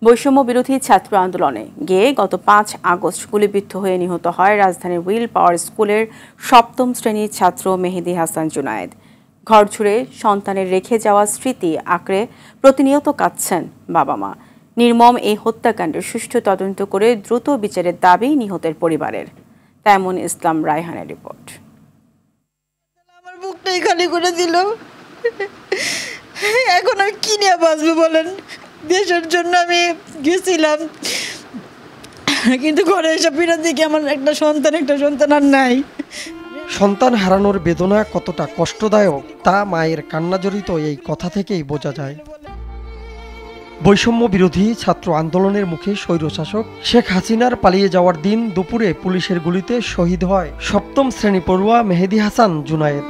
বৈষম্য বিরোধী ছাত্র আন্দোলনে গিয়ে গত 5 আগস্ট গুলিবিদ্ধ হয়ে নিহত হয় রাজধানীর হুইল পাওয়ার স্কুলের 7ম শ্রেণীর ছাত্র মেহেদী হাসান জুনায়েদ। ঘর ছুড়ে সন্তানের রেখে যাওয়া স্মৃতি আঁকড়ে প্রতিনিয়ত কাঁদছেন বাবা মা। নির্মম এই হত্যাকাণ্ডের সুষ্ঠু তদন্ত করে দ্রুত বিচারের দাবি নিহতের পরিবারের। তাইমুন ইসলাম রায়হানের রিপোর্ট। আমার বুকটাই খালি করে দিল। এখন আমি কি নিয়ে বাঁচবো বলেন? দেশের জন্য আমি গেছিলাম, কিন্তু ঘরে এসে ফিরে দেখি আমার একটা সন্তান আর নাই। সন্তান হারানোর বেদনা কতটা কষ্টদায়ক তা মায়ের কান্না জড়িত এই কথা থেকেই বোঝা যায়। বৈষম্য বিরোধী ছাত্র আন্দোলনের মুখে স্বৈরশাসক শেখ হাসিনার পালিয়ে যাওয়ার দিন দুপুরে পুলিশের গুলিতে শহীদ হয় 7ম শ্রেণী পড়ুয়া মেহেদী হাসান জুনায়েদ।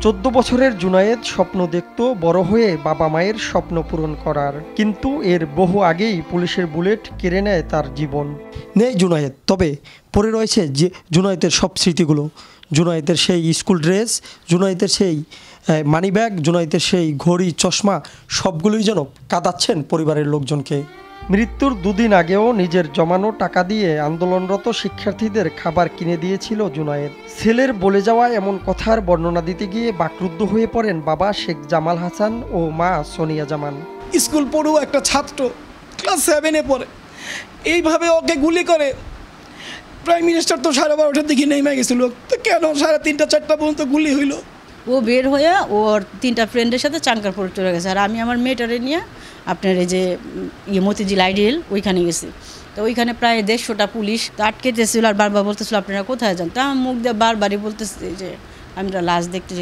14 বছরের জুনায়েদ স্বপ্ন দেখত বড় হয়ে বাবা মায়ের স্বপ্ন পূরণ করার, কিন্তু এর বহু আগেই পুলিশের বুলেট কেড়ে নেয় তার জীবন। নেই জুনায়েদ, তবে পড়ে রয়েছে যে জুনায়েদের সব স্মৃতিগুলো। জুনায়েদের সেই স্কুল ড্রেস, জুনায়েদের সেই মানিব্যাগ, জুনায়েদের সেই ঘড়ি, চশমা, সবগুলোই যেন কাঁদাচ্ছেন পরিবারের লোকজনকে। মৃত্যুর 2 দিন আগেও নিজের জমানো টাকা দিয়ে আন্দোলনরত শিক্ষার্থীদের খাবার কিনে দিয়েছিল জুনায়েদ। ছেলের বলে যাওয়া এমন কথার বর্ণনা দিতে গিয়ে বাকরুদ্ধ হয়ে পড়েন বাবা শেখ জামাল হাসান ও মা সোনিয়া জামান। স্কুল পড়ুয়া একটা ছাত্র, ক্লাস 7-এ পড়ে, এইভাবে ওকে গুলি করে। প্রাইম মিনিস্টার তো 12:30টার দিকে নেমে গেছিল, তো কেন 3:30-4টা পর্যন্ত গুলি হইল? ও বের হয়ে ওর 3টা ফ্রেন্ডের সাথে চাঙ্কারপুর চলে গেছে, আর আমি আমার মেয়েটারে নিয়ে আপনার এই যে মতিঝিল আইডিয়াল ওইখানে গেছি। তো ওইখানে প্রায় 150টা পুলিশ আটকেতেছিল, আর বারবার বলতেছিল আপনারা কোথায় যান। তা আমার মুখ দিয়ে বারবারই বলতেছি যে আমরা লাশ দেখতে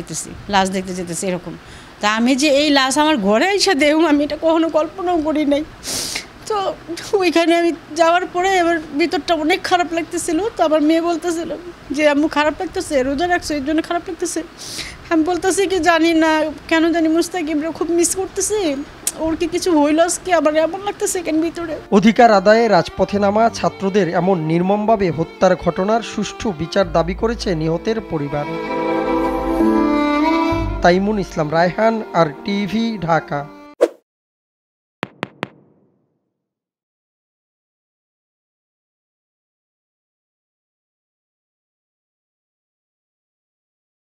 যেতেছি এরকম। তা আমি যে এই লাশ আমার ঘরে এসে দেখুন, আমি এটা কখনো কল্পনাও করি নাই। তো ওইখানে আমি যাওয়ার পরে এবার ভিতরটা অনেক খারাপ লাগতেছিল। তো আমার মেয়ে বলতেছিল যে আম্মু খারাপ লাগতেছে, রোজা রাখছো এর জন্য খারাপ লাগতেছে। আমি বলতেছি কি জানি না কেন জানি মুস্তাকিবরে খুব মিস করতেছি, ওর কি কিছু হইল আজকে, আবার এমন লাগতেছে কেন ভিতরে। অধিকার আদায়ে রাজপথে নামা ছাত্রদের এমন নির্মমভাবে হত্যার ঘটনার সুষ্ঠু বিচার দাবি করেছে নিহতের পরিবার। তাইমুন ইসলাম রায়হান, RTV, ঢাকা।